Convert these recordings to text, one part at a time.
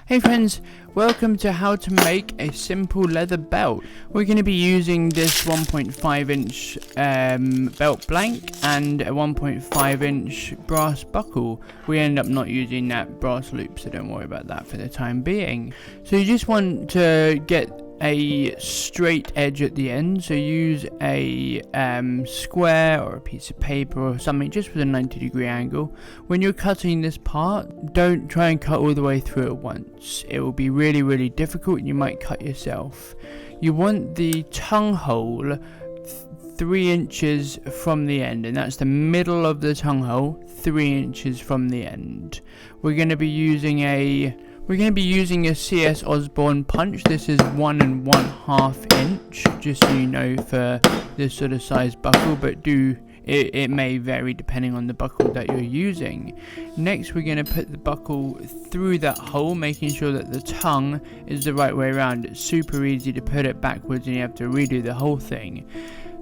Hey friends, welcome to how to make a simple leather belt. We're going to be using this 1.5 inch belt blank and a 1.5 inch brass buckle. We end up not using that brass loop, so don't worry about that for the time being. So you just want to get a straight edge at the end, so use a square or a piece of paper or something just with a 90-degree angle. When you're cutting this part, don't try and cut all the way through at once. It will be really difficult and you might cut yourself. You want the tongue hole 3 inches from the end, and that's the middle of the tongue hole, 3 inches from the end. We're going to be using a CS Osborne punch. This is 1 1/2 inch, just so you know, for this sort of size buckle, but it may vary depending on the buckle that you're using. Next, we're going to put the buckle through that hole, making sure that the tongue is the right way around. It's super easy to put it backwards and you have to redo the whole thing.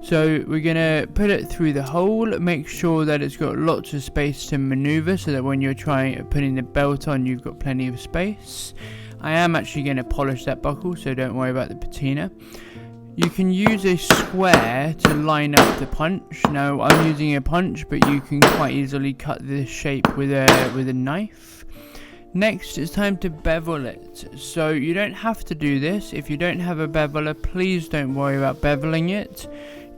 So we're going to put it through the hole, make sure that it's got lots of space to maneuver so that when you're putting the belt on, you've got plenty of space. I am actually going to polish that buckle, so don't worry about the patina. You can use a square to line up the punch. Now I'm using a punch, but you can quite easily cut this shape with a knife. Next, it's time to bevel it. So you don't have to do this. If you don't have a beveler, please don't worry about beveling it.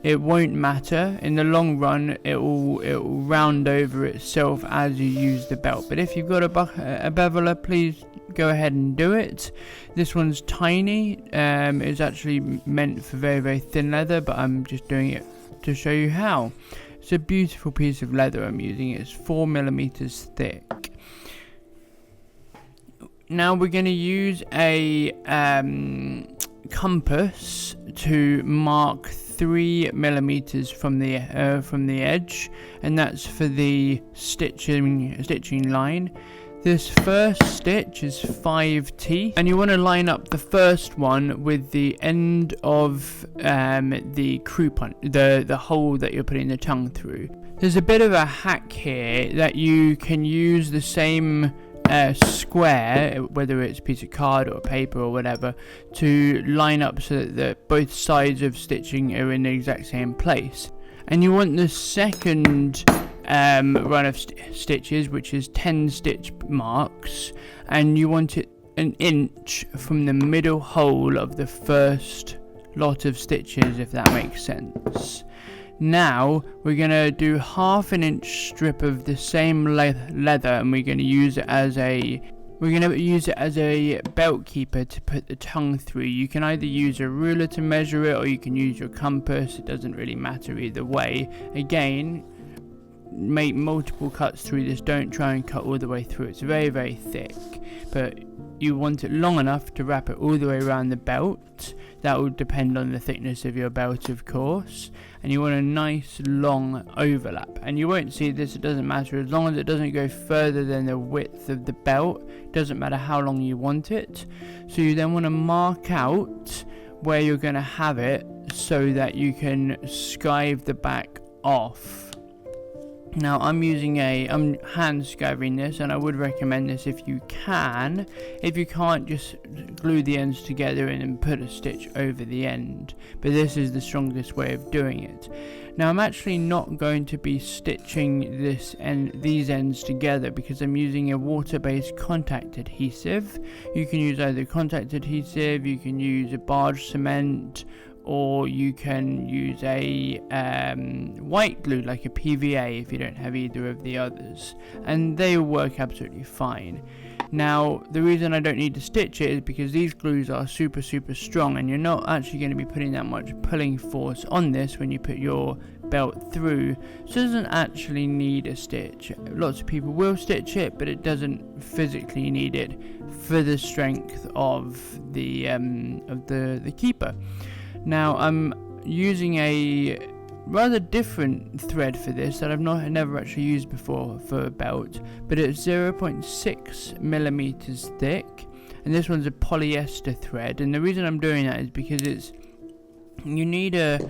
It won't matter. In the long run, it will round over itself as you use the belt. But if you've got a beveler, please go ahead and do it. This one's tiny. It's actually meant for very thin leather, but I'm just doing it to show you how. It's a beautiful piece of leather I'm using. It's 4mm thick. Now we're going to use a compass to mark 3mm from the edge, and that's for the stitching line. This first stitch is 5 teeth, and you want to line up the first one with the end of the crew punch, the hole that you're putting the tongue through. There's a bit of a hack here that you can use the same square, whether it's a piece of card or paper or whatever, to line up so that both sides of stitching are in the exact same place. And you want the second run of stitches, which is 10 stitch marks, and you want it 1 inch from the middle hole of the first lot of stitches, if that makes sense. Now we're going to do 1/2 inch strip of the same leather, and we're going to use it as a belt keeper to put the tongue through. You can either use a ruler to measure it, or you can use your compass. It doesn't really matter either way. Again, make multiple cuts through this. Don't try and cut all the way through. It's very thick, but you want it long enough to wrap it all the way around the belt. That will depend on the thickness of your belt, of course. And you want a nice long overlap. And you won't see this, it doesn't matter. As long as it doesn't go further than the width of the belt, it doesn't matter how long you want it. So you then want to mark out where you're going to have it so that you can skive the back off. Now I'm hand skiving this, and I would recommend this if you can. If you can't, just glue the ends together and then put a stitch over the end. But this is the strongest way of doing it. Now I'm actually not going to be stitching these ends together because I'm using a water-based contact adhesive. You can use either contact adhesive, you can use a barge cement, or you can use a white glue like a PVA if you don't have either of the others, and they will work absolutely fine. Now the reason I don't need to stitch it is because these glues are super strong, and you're not actually going to be putting that much pulling force on this when you put your belt through, so it doesn't actually need a stitch. Lots of people will stitch it, but it doesn't physically need it for the strength of the keeper. Now I'm using a rather different thread for this that I've never actually used before for a belt, but it's 0.6mm thick, and this one's a polyester thread. And the reason I'm doing that is because you need a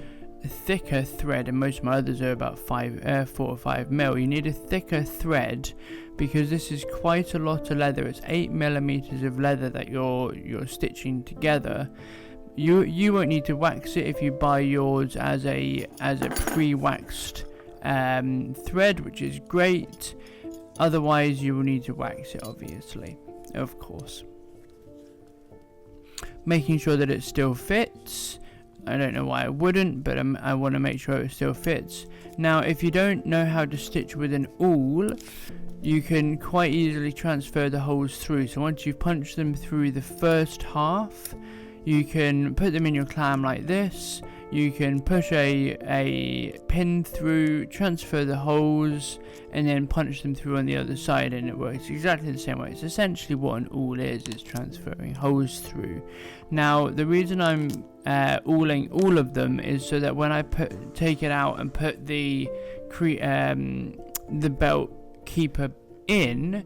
thicker thread, and most of my others are about 4 or 5 mil. You need a thicker thread because this is quite a lot of leather. It's 8mm of leather that you're stitching together. You won't need to wax it if you buy yours as a pre-waxed thread, which is great. Otherwise you will need to wax it, obviously, of course. Making sure that it still fits. I don't know why I wouldn't, but I want to make sure it still fits. Now, if you don't know how to stitch with an awl, you can quite easily transfer the holes through. So once you've punched them through the first half, you can put them in your clam like this. You can push a pin through, transfer the holes, and then punch them through on the other side, and it works exactly the same way. It's essentially what an awl is transferring holes through. Now, the reason I'm awling all of them is so that when I take it out and put the belt keeper in,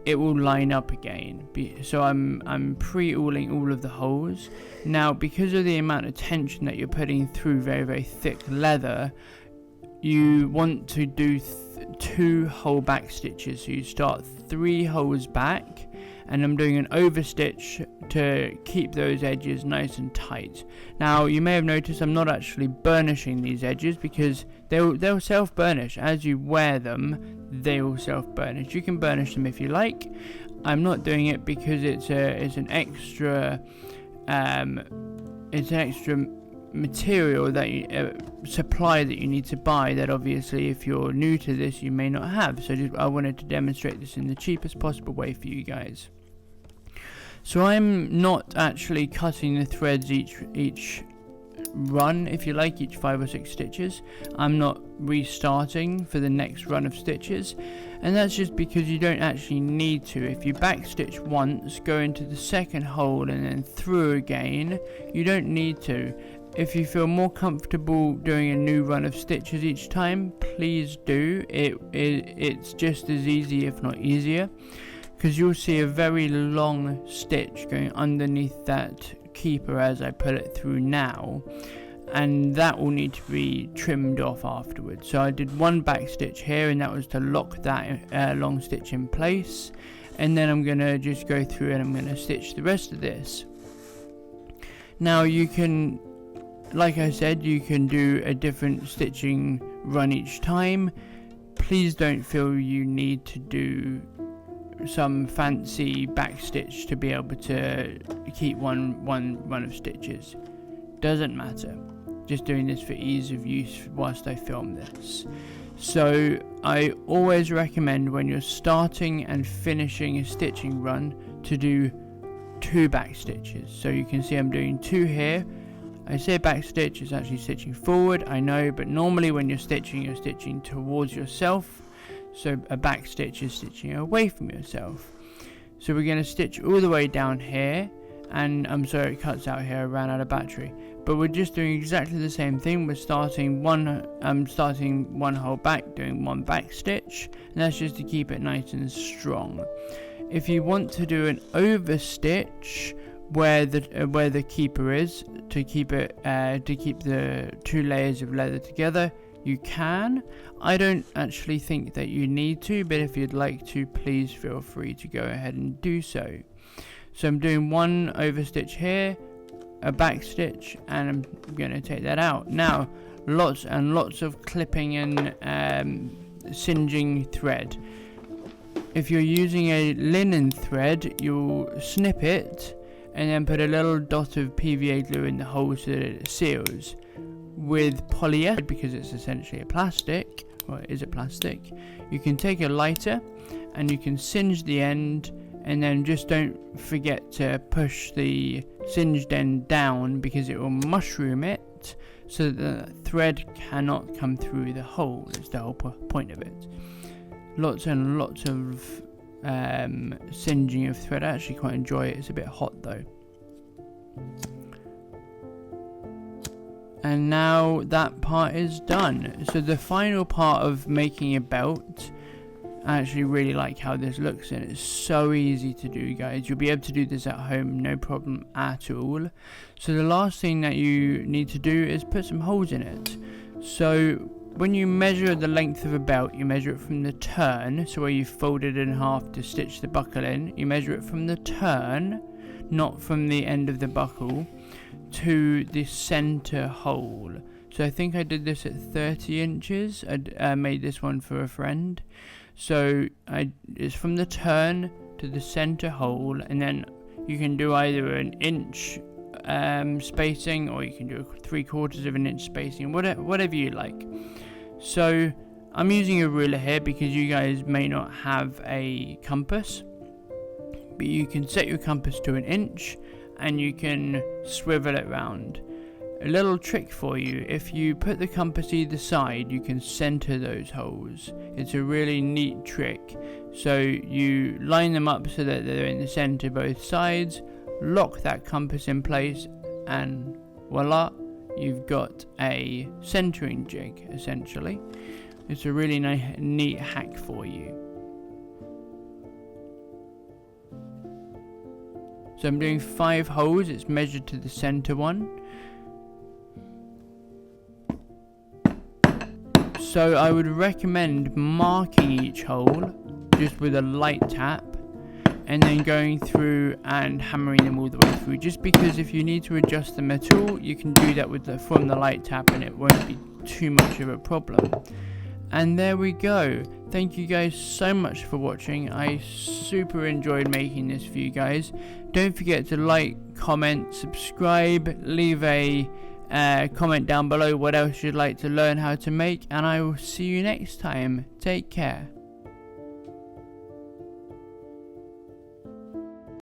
it will line up again. So I'm pre-awling all of the holes. Now, because of the amount of tension that you're putting through very, very thick leather, you want to do 2 hole back stitches. So you start 3 holes back, and I'm doing an overstitch to keep those edges nice and tight. Now, you may have noticed I'm not actually burnishing these edges, because they'll self-burnish. As you wear them, they will self-burnish. You can burnish them if you like. I'm not doing it because it's an extra material that supply that you need to buy, that obviously if you're new to this you may not have. So I wanted to demonstrate this in the cheapest possible way for you guys. So I'm not actually cutting the threads each run, if you like, each 5 or 6 stitches. I'm not restarting for the next run of stitches, and that's just because you don't actually need to. If you back stitch once, go into the second hole and then through again, you don't need to. If you feel more comfortable doing a new run of stitches each time, please do. It's just as easy, if not easier, because you'll see a very long stitch going underneath that keeper as I put it through now, and that will need to be trimmed off afterwards. So I did 1 back stitch here, and that was to lock that long stitch in place, and then I'm going to just go through and I'm going to stitch the rest of this. Now, you can, like I said, you can do a different stitching run each time. Please don't feel you need to do some fancy back stitch to be able to keep one run of stitches. Doesn't matter. Just doing this for ease of use whilst I film this. So I always recommend, when you're starting and finishing a stitching run, to do 2 back stitches. So you can see I'm doing 2 here. I say back stitch, it's actually stitching forward, I know, but normally when you're stitching towards yourself. So a back stitch is stitching away from yourself. So we're going to stitch all the way down here, and I'm sorry it cuts out here, I ran out of battery. But we're just doing exactly the same thing. We're starting one hole back, doing 1 back stitch, and that's just to keep it nice and strong. If you want to do an overstitch where the keeper is, to keep the 2 layers of leather together, you can. I don't actually think that you need to, but if you'd like to, please feel free to go ahead and do so. So I'm doing 1 overstitch here, a back stitch, and I'm going to take that out. Now, lots and lots of clipping and singeing thread. If you're using a linen thread, you'll snip it and then put a little dot of PVA glue in the hole so that it seals. With polyester, because it's essentially a plastic, well, it is a plastic, you can take a lighter and you can singe the end, and then just don't forget to push the singed end down, because it will mushroom it so that the thread cannot come through the hole. That's the whole point of it. Lots and lots of singeing of thread. I actually quite enjoy it. It's a bit hot though. And now that part is done. So the final part of making a belt, I actually really like how this looks, and it's so easy to do, guys. You'll be able to do this at home, no problem at all. So the last thing that you need to do is put some holes in it. So when you measure the length of a belt, you measure it from the turn, so where you fold it in half to stitch the buckle in, you measure it from the turn, not from the end of the buckle, to the center hole. So I think I did this at 30 inches. I made this one for a friend. So it's from the turn to the center hole, and then you can do either an inch spacing, or you can do 3/4 of an inch spacing, whatever you like. So I'm using a ruler here because you guys may not have a compass, but you can set your compass to 1 inch and you can swivel it round. A little trick for you: if you put the compass either side, you can center those holes. It's a really neat trick. So you line them up so that they're in the center both sides, lock that compass in place, and voila, you've got a centering jig essentially. It's a really neat hack for you. So I'm doing 5 holes. It's measured to the center one. So I would recommend marking each hole just with a light tap, and then going through and hammering them all the way through, just because if you need to adjust them at all, you can do that with from the light tap and it won't be too much of a problem. And there we go. Thank you guys so much for watching. I super enjoyed making this for you guys. Don't forget to like, comment, subscribe, leave a comment down below what else you'd like to learn how to make, and I will see you next time. Take care.